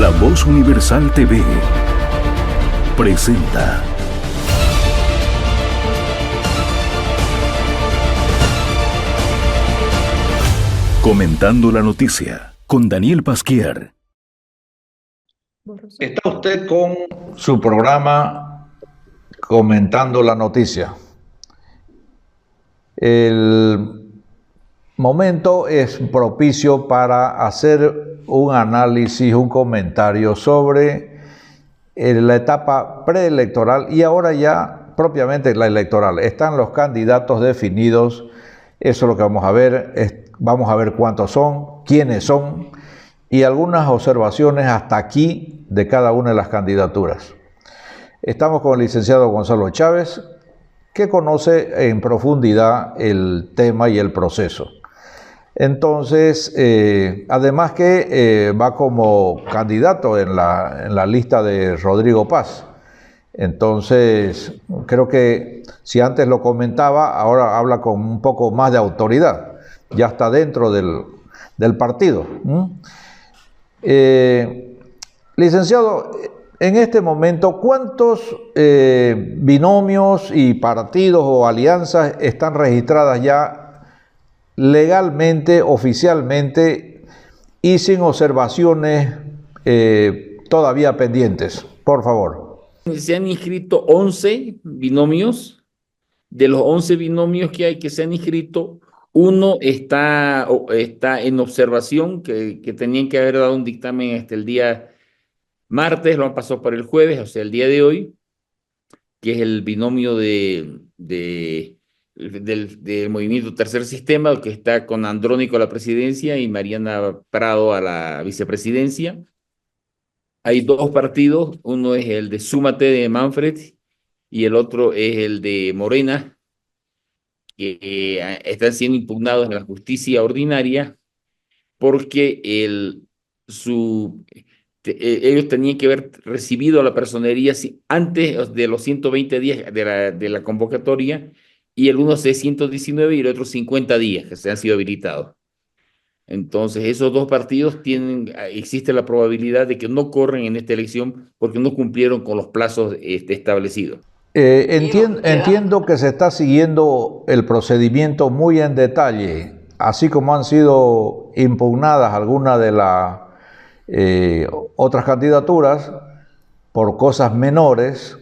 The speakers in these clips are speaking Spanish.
La Voz Universal TV presenta Comentando la Noticia con Daniel Pasquier. Está usted con su programa Comentando la Noticia. El momento es propicio para hacer un análisis, un comentario sobre la etapa preelectoral y ahora ya propiamente la electoral. Están los candidatos definidos, eso es lo que vamos a ver. Vamos a ver cuántos son, quiénes son y algunas observaciones hasta aquí de cada una de las candidaturas. Estamos con el licenciado Gonzalo Chávez, que conoce en profundidad el tema y el proceso. Entonces, además que va como candidato en la lista de Rodrigo Paz. Entonces, creo que si antes lo comentaba, ahora habla con un poco más de autoridad. Ya está dentro del partido. Licenciado, en este momento, ¿cuántos binomios y partidos o alianzas están registradas ya legalmente, oficialmente y sin observaciones todavía pendientes? Por favor. Se han inscrito 11 binomios. De los 11 binomios que hay que se han inscrito, uno está en observación, que tenían que haber dado un dictamen hasta el día martes, lo han pasado para el jueves, o sea, el día de hoy, que es el binomio del Movimiento Tercer Sistema, que está con Andrónico a la presidencia y Mariana Prado a la vicepresidencia. Hay dos partidos, uno es el de Súmate de Manfred y el otro es el de Morena, que están siendo impugnados en la justicia ordinaria porque ellos tenían que haber recibido a la personería antes de los 120 días de la convocatoria, y el uno es 119 y el otro 50 días que se han sido habilitados. Entonces, esos dos partidos existe la probabilidad de que no corren en esta elección porque no cumplieron con los plazos establecidos. Entiendo que se está siguiendo el procedimiento muy en detalle, así como han sido impugnadas algunas de las otras candidaturas por cosas menores.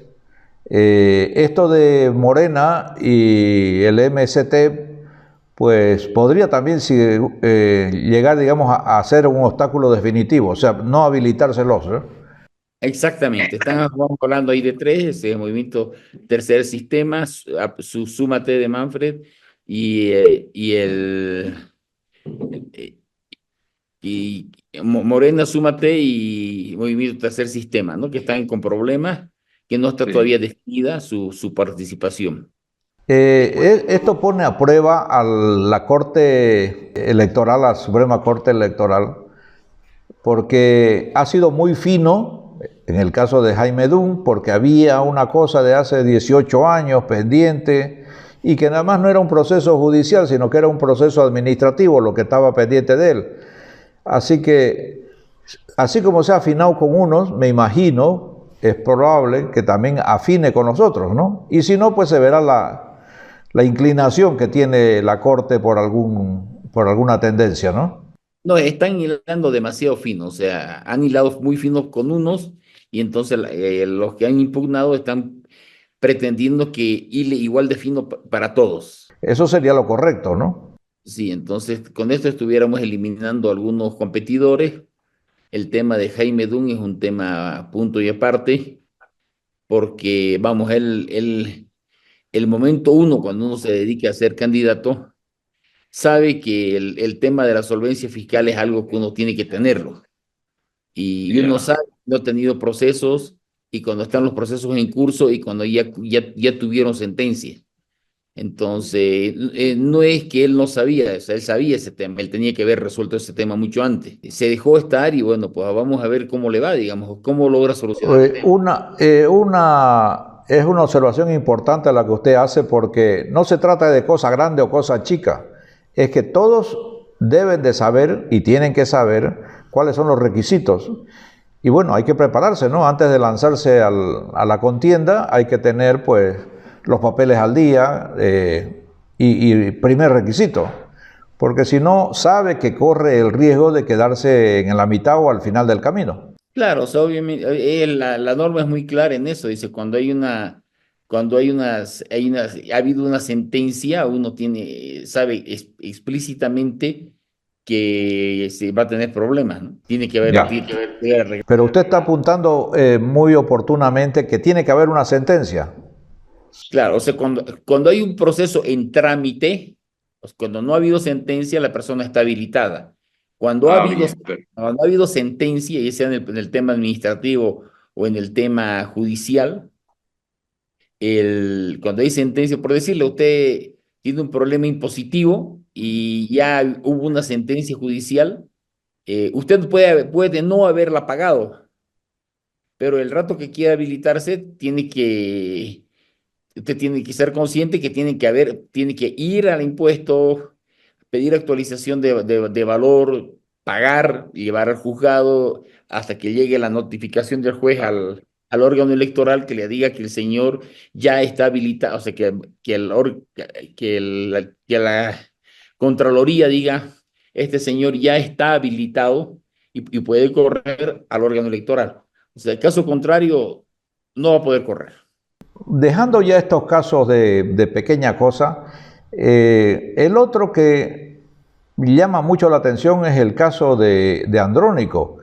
Esto de Morena y el MST, pues podría también llegar, digamos, a ser un obstáculo definitivo, o sea, no habilitárselos, ¿eh? Exactamente, estamos hablando ahí de tres: ese Movimiento Tercer Sistema, Súmate de Manfred y Morena, Súmate y Movimiento Tercer Sistema, ¿no? Que están con problemas, que no está todavía definida su participación. Esto pone a prueba a la Corte Electoral, a la Suprema Corte Electoral, porque ha sido muy fino en el caso de Jaime Dunn, porque había una cosa de hace 18 años pendiente y que nada más no era un proceso judicial, sino que era un proceso administrativo lo que estaba pendiente de él. Así que, así como se ha afinado con unos, me imagino, es probable que también afine con los otros, ¿no? Y si no, pues se verá la inclinación que tiene la Corte por alguna tendencia, ¿no? No, están hilando demasiado fino, o sea, han hilado muy finos con unos y entonces los que han impugnado están pretendiendo que hile igual de fino para todos. Eso sería lo correcto, ¿no? Sí, entonces con esto estuviéramos eliminando algunos competidores. El tema de Jaime Dunn es un tema punto y aparte, porque vamos, el momento uno, cuando uno se dedica a ser candidato, sabe que el tema de la solvencia fiscal es algo que uno tiene que tenerlo. Y uno sabe que no ha tenido procesos, y cuando están los procesos en curso y cuando ya tuvieron sentencia. Entonces, no es que él no sabía, o sea, él sabía ese tema, él tenía que haber resuelto ese tema mucho antes. Se dejó estar y bueno, pues vamos a ver cómo le va, digamos, cómo logra solucionar el tema. Es una observación importante la que usted hace, porque no se trata de cosa grande o cosa chica, es que todos deben de saber y tienen que saber cuáles son los requisitos. Y bueno, hay que prepararse, ¿no? Antes de lanzarse a la contienda, hay que tener, pues, los papeles al día y primer requisito. Porque si no, sabe que corre el riesgo de quedarse en la mitad o al final del camino. Claro, o sea, obviamente, la norma es muy clara en eso. Dice, ha habido una sentencia, uno sabe explícitamente que se va a tener problemas, ¿no? Ya. Tiene que haber. Pero usted está apuntando muy oportunamente que tiene que haber una sentencia. Claro, o sea, cuando hay un proceso en trámite, pues, cuando no ha habido sentencia, la persona está habilitada. Cuando ha habido, cuando ha habido sentencia, ya sea en el tema administrativo o en el tema judicial, cuando hay sentencia, por decirle, usted tiene un problema impositivo y ya hubo una sentencia judicial, usted puede no haberla pagado, pero el rato que quiera habilitarse, usted tiene que ser consciente que tiene que ir al impuesto, pedir actualización de valor, pagar, llevar al juzgado hasta que llegue la notificación del juez al órgano electoral que le diga que el señor ya está habilitado, o sea, que la Contraloría diga, este señor ya está habilitado y puede correr al órgano electoral. O sea, en caso contrario, no va a poder correr. Dejando ya estos casos de pequeña cosa, el otro que llama mucho la atención es el caso de Andrónico,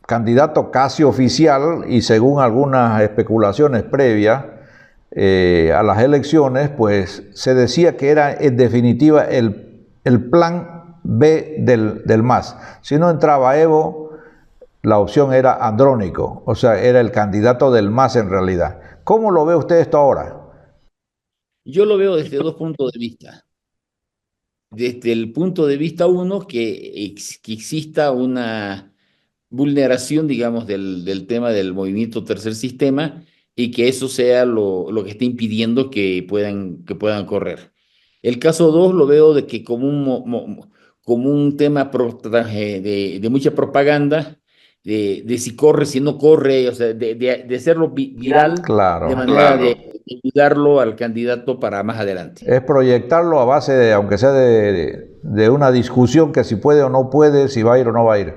candidato casi oficial y según algunas especulaciones previas a las elecciones, pues se decía que era en definitiva el plan B del MAS. Si no entraba Evo, la opción era Andrónico, o sea, era el candidato del MAS en realidad. ¿Cómo lo ve usted esto ahora? Yo lo veo desde dos puntos de vista. Desde el punto de vista uno, que exista una vulneración, digamos, del tema del movimiento tercer sistema y que eso sea lo que esté impidiendo que puedan correr. El caso dos lo veo de que como un tema de mucha propaganda, de si corre, si no corre, o sea, de hacerlo viral, Claro, de manera de ayudarlo al candidato para más adelante. es proyectarlo a base de, aunque sea de una discusión que si puede o no puede, si va a ir o no va a ir.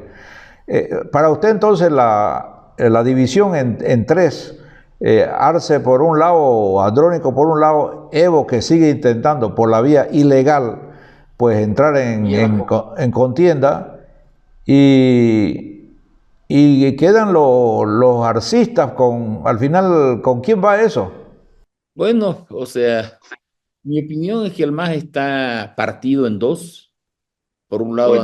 Para usted entonces la división en tres, Arce por un lado, Andrónico por un lado, Evo que sigue intentando por la vía ilegal pues entrar en contienda y quedan los arcistas al final, ¿con quién va eso? Bueno, o sea, mi opinión es que el MAS está partido en dos. Por un lado,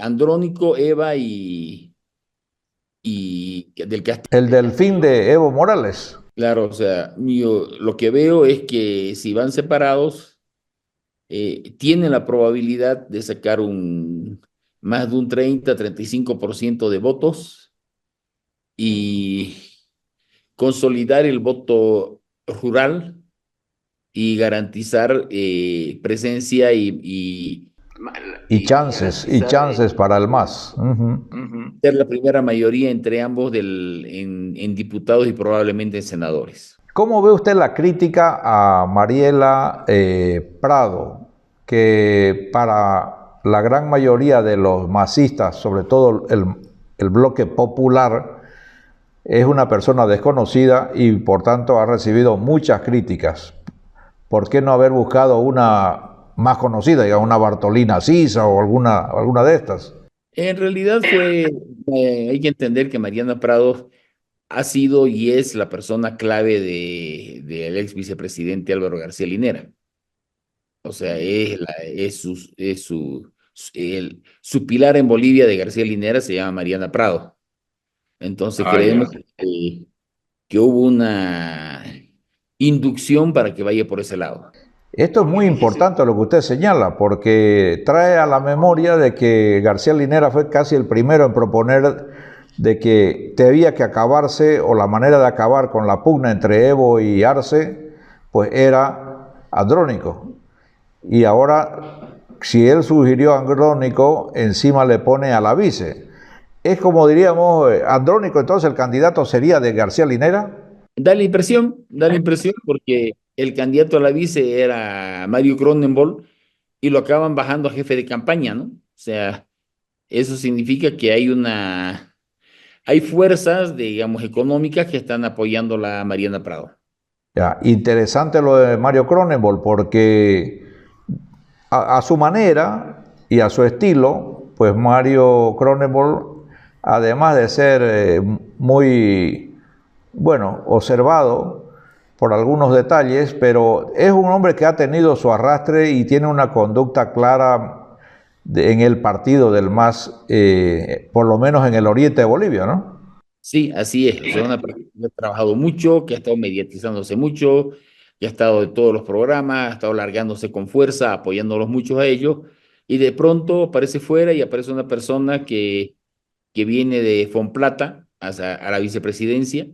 Andrónico, Eva y del Castillo. El delfín de Evo Morales. Claro, o sea, lo que veo es que si van separados, tienen la probabilidad de sacar más de un 35% de votos y consolidar el voto rural y garantizar presencia Y chances para el MAS. ser la primera mayoría entre ambos en diputados y probablemente en senadores. ¿Cómo ve usted la crítica a Mariela Prado, que para la gran mayoría de los masistas, sobre todo el bloque popular, es una persona desconocida y por tanto ha recibido muchas críticas? ¿Por qué no haber buscado una más conocida, digamos, una Bartolina Sisa o alguna de estas? En realidad hay que entender que Mariana Prado ha sido y es la persona clave del ex vicepresidente Álvaro García Linera. O sea, su pilar en Bolivia de García Linera se llama Mariana Prado. Entonces creemos que hubo una inducción para que vaya por ese lado. Esto es muy importante lo que usted señala, porque trae a la memoria de que García Linera fue casi el primero en proponer de que debía que acabarse, o la manera de acabar con la pugna entre Evo y Arce, pues era Andrónico. Y ahora, si él sugirió a Andrónico, encima le pone a la vice. Es como diríamos, Andrónico, entonces el candidato sería de García Linera. Da la impresión porque el candidato a la vice era Mario Cronenbol y lo acaban bajando a jefe de campaña, ¿no? O sea, eso significa que hay fuerzas, digamos, económicas que están apoyando a la Mariana Prado. Ya, interesante lo de Mario Cronenbol porque a su manera y a su estilo, pues Mario Cronenbol, además de ser muy, bueno, observado por algunos detalles, pero es un hombre que ha tenido su arrastre y tiene una conducta clara en el partido del MAS, por lo menos en el oriente de Bolivia, ¿no? Sí, así es. O sea, una persona que ha trabajado mucho, que ha estado mediatizándose mucho, que ha estado en todos los programas, ha estado largándose con fuerza, apoyándolos muchos a ellos, y de pronto aparece fuera y aparece una persona que viene de Fonplata a la vicepresidencia.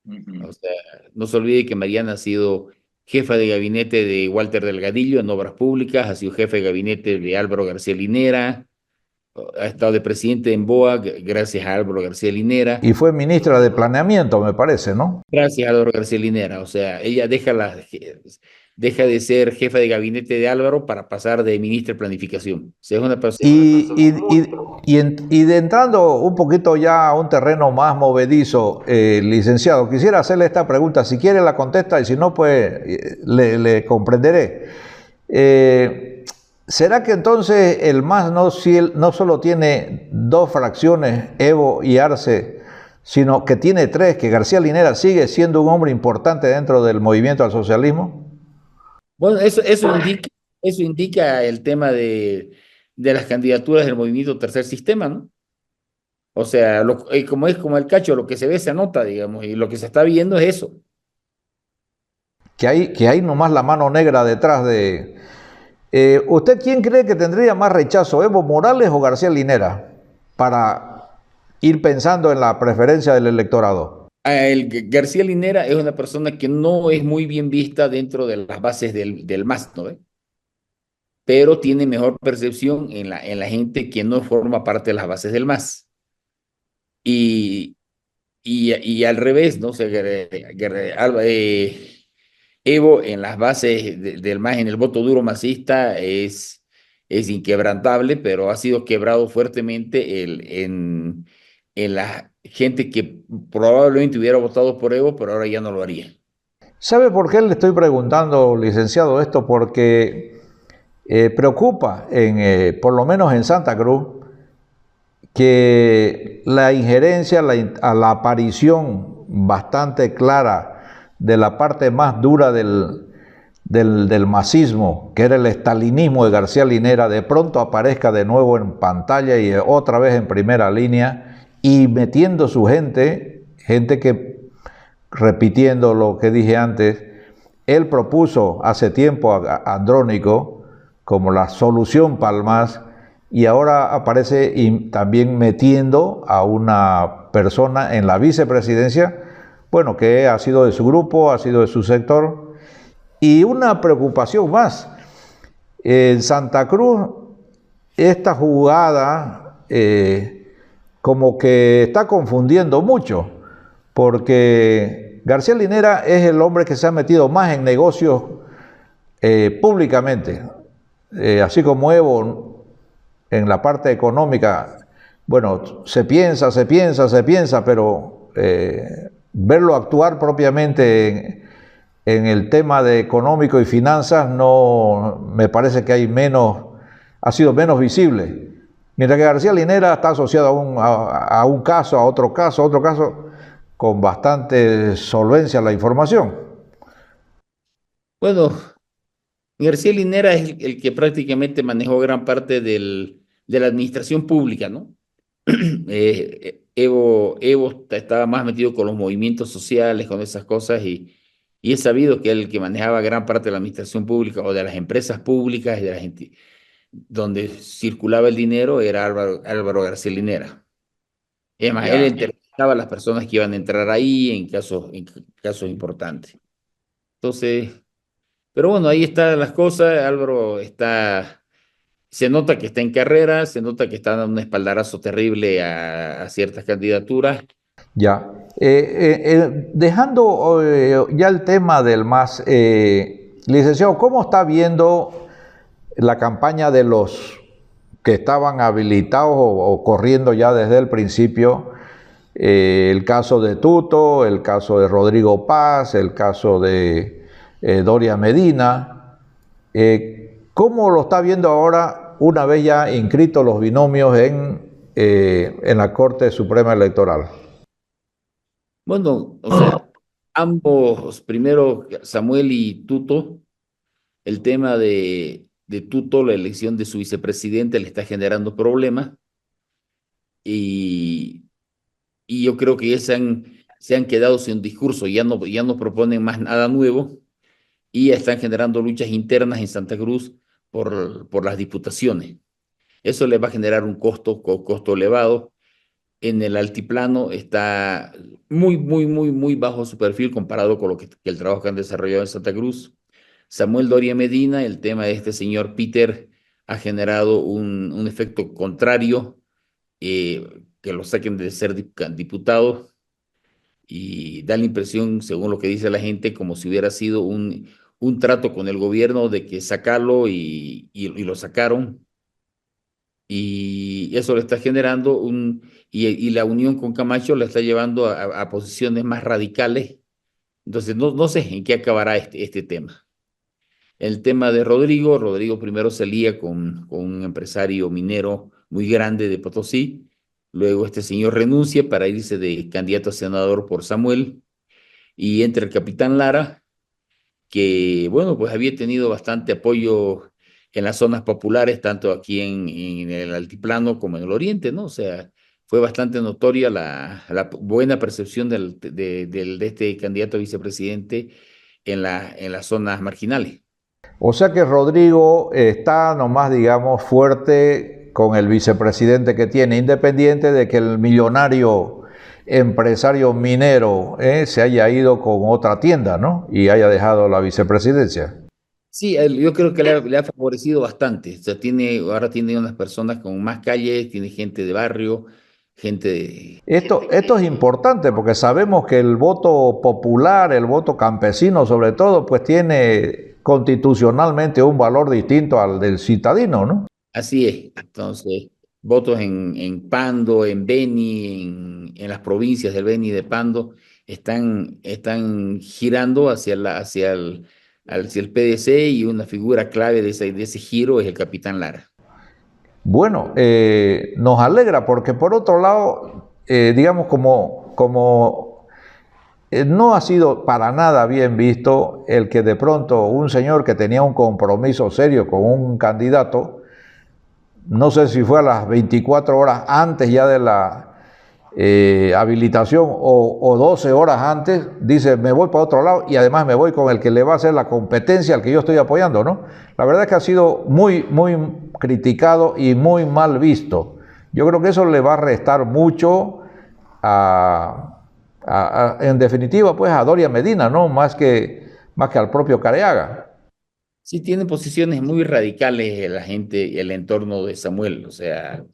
O sea, no se olvide que Mariana ha sido jefa de gabinete de Walter Delgadillo en obras públicas, ha sido jefe de gabinete de Álvaro García Linera, ha estado de presidente en BOA gracias a Álvaro García Linera. Y fue ministra de Planeamiento, me parece, ¿no? Gracias, Álvaro García Linera. O sea, ella deja de ser jefa de gabinete de Álvaro para pasar de ministra de Planificación. O sea, es una persona. Y de entrando un poquito ya a un terreno más movedizo, licenciado, quisiera hacerle esta pregunta. Si quiere la contesta y si no, pues le comprenderé. ¿Será que entonces el MAS no solo tiene dos fracciones, Evo y Arce, sino que tiene tres, que García Linera sigue siendo un hombre importante dentro del movimiento al socialismo? Bueno, eso indica el tema de las candidaturas del movimiento Tercer Sistema, ¿no? O sea, como es como el cacho, lo que se ve se anota, digamos, y lo que se está viendo es eso. Que hay nomás la mano negra detrás de... ¿Usted quién cree que tendría más rechazo, Evo Morales o García Linera, para ir pensando en la preferencia del electorado? García Linera es una persona que no es muy bien vista dentro de las bases del MAS, ¿no? Pero tiene mejor percepción en la gente que no forma parte de las bases del MAS. Y, y al revés, ¿no? O sea, Evo en las bases del MAS, en el voto duro masista, es inquebrantable, pero ha sido quebrado fuertemente en la gente que probablemente hubiera votado por Evo, pero ahora ya no lo haría. ¿Sabe por qué le estoy preguntando, licenciado, esto? Porque preocupa, por lo menos en Santa Cruz, que la injerencia, la aparición bastante clara de la parte más dura del masismo, que era el estalinismo de García Linera, de pronto aparezca de nuevo en pantalla y otra vez en primera línea y metiendo su gente que, repitiendo lo que dije antes, él propuso hace tiempo a Andrónico como la solución para el MAS y ahora aparece también metiendo a una persona en la vicepresidencia, bueno, que ha sido de su grupo, ha sido de su sector. Y una preocupación más, en Santa Cruz, esta jugada como que está confundiendo mucho, porque García Linera es el hombre que se ha metido más en negocios públicamente, así como Evo en la parte económica. Bueno, se piensa, pero verlo actuar propiamente en el tema de económico y finanzas no me parece que ha sido menos visible. Mientras que García Linera está asociado a un caso, a otro caso, con bastante solvencia la información. Bueno, García Linera es el que prácticamente manejó gran parte de la administración pública, ¿no? Evo estaba más metido con los movimientos sociales, con esas cosas, y es sabido que el que manejaba gran parte de la administración pública o de las empresas públicas y de la gente donde circulaba el dinero era Álvaro García Linera. Es más, él entrevistaba a las personas que iban a entrar ahí en casos importantes. Entonces, pero bueno, ahí están las cosas. Álvaro está se nota que está en carrera, se nota que está dando un espaldarazo terrible a ciertas candidaturas. Ya. Dejando ya el tema del MAS, licenciado, ¿cómo está viendo la campaña de los que estaban habilitados o corriendo ya desde el principio? El caso de Tuto, el caso de Rodrigo Paz, el caso de Doria Medina. ¿Cómo lo está viendo ahora una vez ya inscritos los binomios en la Corte Suprema Electoral? Bueno, o sea, ambos, primero Samuel y Tuto, el tema de Tuto, la elección de su vicepresidente le está generando problemas y, y yo creo que ya se han quedado sin discurso, ya no proponen más nada nuevo y ya están generando luchas internas en Santa Cruz por las diputaciones. Eso le va a generar un costo elevado. En el altiplano está muy bajo su perfil comparado con que el trabajo que han desarrollado en Santa Cruz. Samuel Doria Medina, el tema de este señor Peter ha generado un efecto contrario, que lo saquen de ser diputado y da la impresión, según lo que dice la gente, como si hubiera sido un trato con el gobierno de que sacarlo y lo sacaron. Y eso le está generando y la unión con Camacho la está llevando a posiciones más radicales. Entonces, no sé en qué acabará este tema. El tema de Rodrigo primero se lía con un empresario minero muy grande de Potosí, luego este señor renuncia para irse de candidato a senador por Samuel y entra el capitán Lara, que, bueno, pues había tenido bastante apoyo en las zonas populares, tanto aquí en el altiplano como en el oriente, ¿no? O sea, fue bastante notoria la buena percepción de este candidato a vicepresidente en las zonas marginales. O sea que Rodrigo está nomás, digamos, fuerte con el vicepresidente que tiene, independiente de que el millonario empresario minero se haya ido con otra tienda, ¿no? Y haya dejado la vicepresidencia. Sí, yo creo que le ha favorecido bastante. O sea, ahora tiene unas personas con más calles, tiene gente de barrio, gente de... Esto es importante porque sabemos que el voto popular, el voto campesino sobre todo, pues tiene constitucionalmente un valor distinto al del citadino, ¿no? Así es. Entonces, votos en Pando, en Beni, en las provincias del Beni y de Pando, están girando hacia el PDC y una figura clave de ese giro es el capitán Lara. Bueno, nos alegra porque por otro lado, digamos como no ha sido para nada bien visto el que de pronto un señor que tenía un compromiso serio con un candidato, no sé si fue a las 24 horas antes ya de la habilitación o 12 horas antes, dice me voy para otro lado y además me voy con el que le va a hacer la competencia al que yo estoy apoyando, ¿no? La verdad es que ha sido muy criticado y muy mal visto. Yo creo que eso le va a restar mucho en definitiva, pues a Doria Medina, ¿no? Más que al propio Careaga. Sí, tiene posiciones muy radicales la gente y el entorno de Samuel. O sea,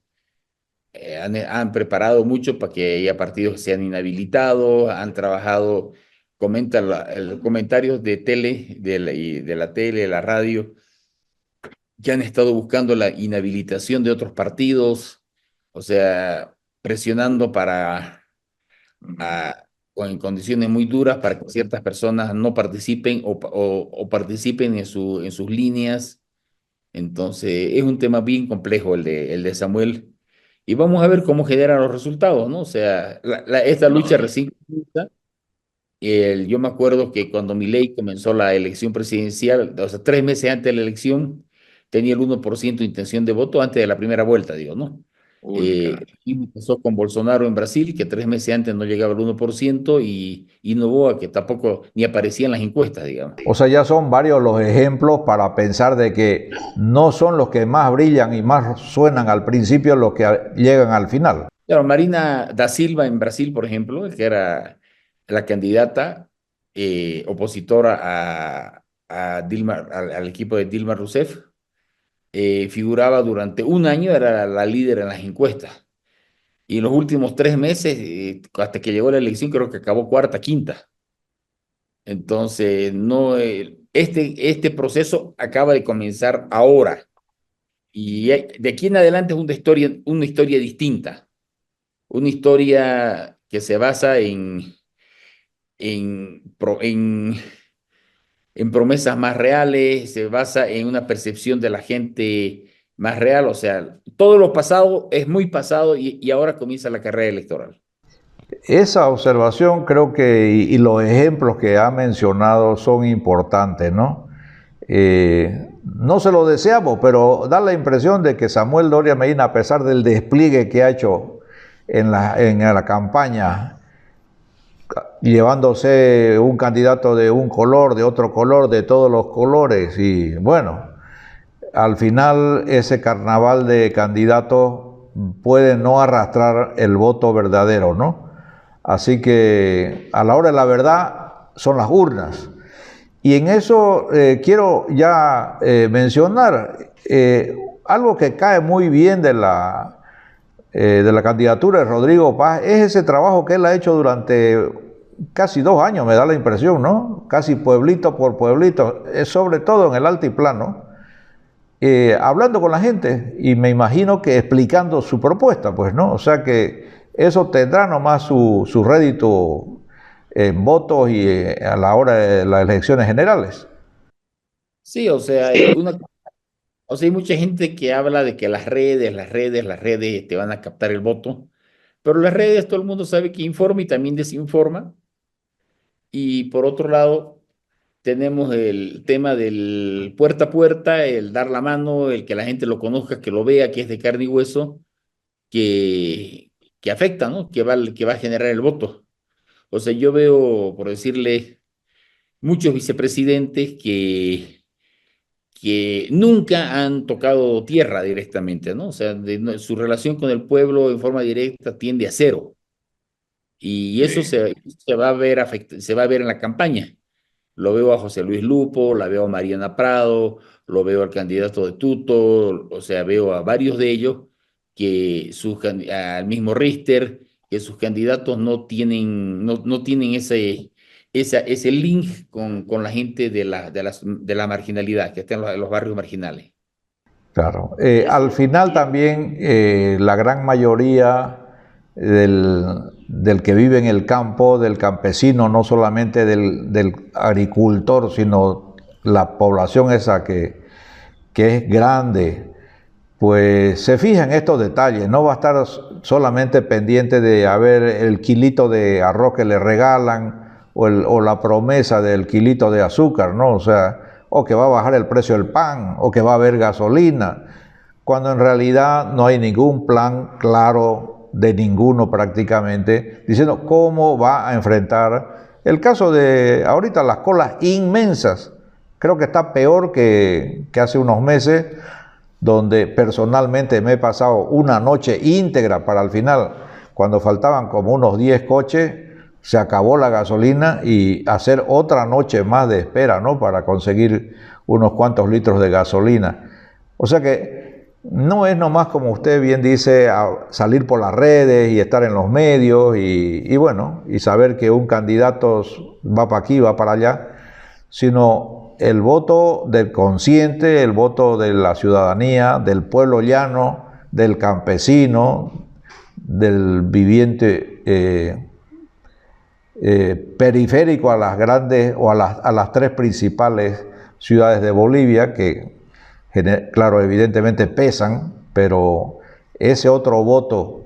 han preparado mucho para que haya partidos que sean inhabilitados, han trabajado, comentarios de tele, y de la tele, de la radio, que han estado buscando la inhabilitación de otros partidos, o sea, presionando o en condiciones muy duras para que ciertas personas no participen o participen en sus líneas. Entonces, es un tema bien complejo el de Samuel. Y vamos a ver cómo generan los resultados, ¿no? O sea, esta lucha recién comienza. Yo me acuerdo que cuando Milei comenzó la elección presidencial, o sea, 3 meses antes de la elección, tenía el 1% de intención de voto antes de la primera vuelta, digo, ¿no? Uy, claro. Y pasó con Bolsonaro en Brasil, que 3 meses antes no llegaba al 1%, y Noboa, que tampoco ni aparecía en las encuestas, digamos. O sea, ya son varios los ejemplos para pensar de que no son los que más brillan y más suenan al principio los que llegan al final. Claro, Marina da Silva en Brasil, por ejemplo, que era la candidata opositora a Dilma, al equipo de Dilma Rousseff, figuraba durante un año, era la líder en las encuestas. Y en los últimos 3 meses, hasta que llegó la elección, creo que acabó cuarta, quinta. Entonces, no, este proceso acaba de comenzar ahora. Y de aquí en adelante es una historia distinta. Una historia que se basa en promesas más reales, se basa en una percepción de la gente más real. O sea, todo lo pasado es muy pasado y ahora comienza la carrera electoral. Esa observación creo que, y los ejemplos que ha mencionado son importantes, ¿no? No se lo deseamos, pero da la impresión de que Samuel Doria Medina, a pesar del despliegue que ha hecho en la campaña, llevándose un candidato de un color, de otro color, de todos los colores, y bueno, al final ese carnaval de candidatos puede no arrastrar el voto verdadero, ¿no? Así que a la hora de la verdad son las urnas. Y en eso quiero ya mencionar algo que cae muy bien de la candidatura de Rodrigo Paz, es ese trabajo que él ha hecho durante casi 2 años, me da la impresión, ¿no? Casi pueblito por pueblito, sobre todo en el altiplano, hablando con la gente y me imagino que explicando su propuesta, pues, ¿no? O sea que eso tendrá nomás su rédito en votos y a la hora de las elecciones generales. Sí, o sea, hay mucha gente que habla de que las redes te van a captar el voto, pero las redes todo el mundo sabe que informa y también desinforma. Y por otro lado, tenemos el tema del puerta a puerta, el dar la mano, el que la gente lo conozca, que lo vea, que es de carne y hueso, que, que afecta, ¿no? Que va a generar el voto. O sea, yo veo, por decirle, muchos vicepresidentes que nunca han tocado tierra directamente, ¿no? O sea, su relación con el pueblo en forma directa tiende a cero. Y eso se va a ver se va a ver en la campaña. Lo veo a José Luis Lupo, la veo a Mariana Prado, lo veo al candidato de Tuto, o sea, veo a varios de ellos al mismo Richter, que sus candidatos no tienen ese link con la gente de la marginalidad, que está en los barrios marginales. Claro. Al final también la gran mayoría del que vive en el campo, del campesino, no solamente del agricultor, sino la población esa que es grande, pues se fija en estos detalles. No va a estar solamente pendiente de a ver el kilito de arroz que le regalan o la promesa del kilito de azúcar, ¿no? O sea, o que va a bajar el precio del pan, o que va a haber gasolina, cuando en realidad no hay ningún plan claro de ninguno prácticamente, diciendo cómo va a enfrentar el caso de ahorita las colas inmensas. Creo que está peor que hace unos meses, donde personalmente me he pasado una noche íntegra para al final, cuando faltaban como unos 10 coches, se acabó la gasolina y hacer otra noche más de espera, ¿no? Para conseguir unos cuantos litros de gasolina. O sea que no es nomás, como usted bien dice, salir por las redes y estar en los medios y bueno, y saber que un candidato va para aquí, va para allá, sino el voto del consciente, el voto de la ciudadanía, del pueblo llano, del campesino, del viviente periférico a las grandes o a las 3 principales ciudades de Bolivia, que claro, evidentemente pesan, pero ese otro voto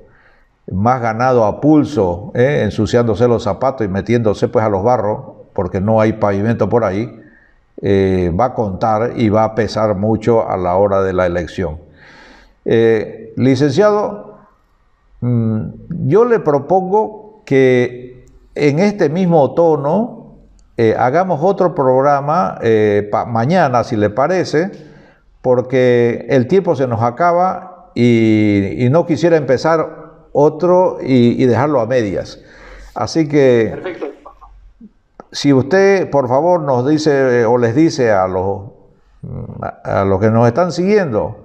más ganado a pulso, ensuciándose los zapatos y metiéndose pues a los barros, porque no hay pavimento por ahí, va a contar y va a pesar mucho a la hora de la elección. Licenciado, yo le propongo que en este mismo tono hagamos otro programa mañana, si le parece, porque el tiempo se nos acaba y no quisiera empezar otro y dejarlo a medias. Así que, perfecto. Si usted, por favor, nos dice o les dice a los que nos están siguiendo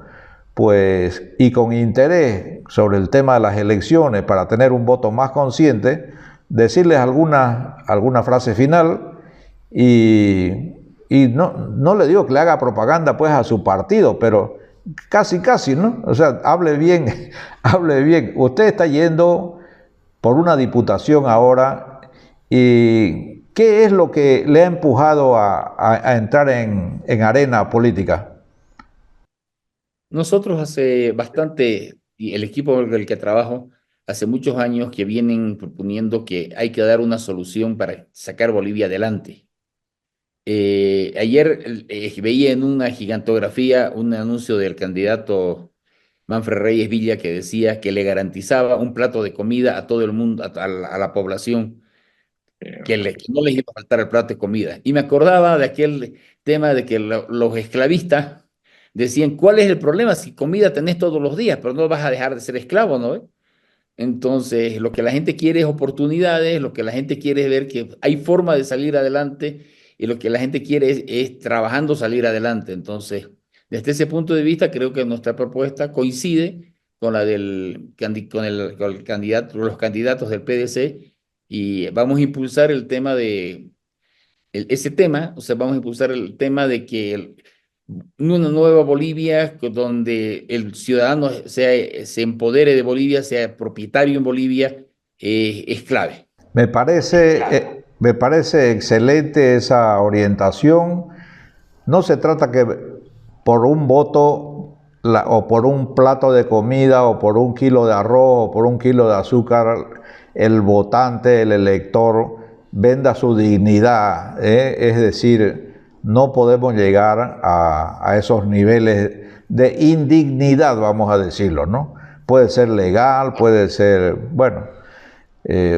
pues, y con interés sobre el tema de las elecciones para tener un voto más consciente, decirles alguna frase final y no le digo que le haga propaganda pues a su partido, pero casi, ¿no? O sea, hable bien, hable bien. Usted está yendo por una diputación ahora y ¿qué es lo que le ha empujado a entrar en arena política? Nosotros hace bastante, y el equipo con el que trabajo, hace muchos años que vienen proponiendo que hay que dar una solución para sacar Bolivia adelante. Ayer veía en una gigantografía un anuncio del candidato Manfred Reyes Villa que decía que le garantizaba un plato de comida a todo el mundo, a la población, que no les iba a faltar el plato de comida. Y me acordaba de aquel tema de que los esclavistas decían, ¿cuál es el problema? Si comida tenés todos los días, pero no vas a dejar de ser esclavo, ¿no? Entonces, lo que la gente quiere es oportunidades, lo que la gente quiere es ver que hay forma de salir adelante y lo que la gente quiere es trabajando salir adelante. Entonces, desde ese punto de vista, creo que nuestra propuesta coincide con la con el candidato, los candidatos del PDC y vamos a impulsar el tema ese tema, o sea, vamos a impulsar el tema de que una nueva Bolivia donde el ciudadano se empodere de Bolivia, sea propietario en Bolivia, es clave. Me parece excelente esa orientación. No se trata que por un voto o por un plato de comida o por un kilo de arroz o por un kilo de azúcar el votante, el elector venda su dignidad, es decir, no podemos llegar a esos niveles de indignidad, vamos a decirlo, ¿no? Puede ser legal, puede ser, bueno,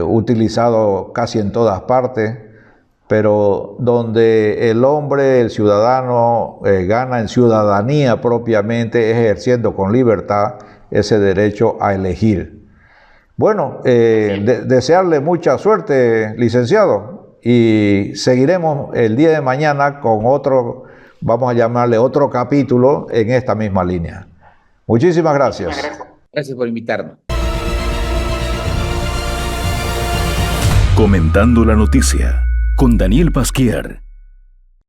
utilizado casi en todas partes, pero donde el hombre, el ciudadano, gana en ciudadanía propiamente, ejerciendo con libertad ese derecho a elegir. Bueno, desearle mucha suerte, licenciado, y seguiremos el día de mañana con otro, vamos a llamarle otro capítulo en esta misma línea. Muchísimas gracias. Gracias por invitarnos. Comentando la noticia con Daniel Pasquier.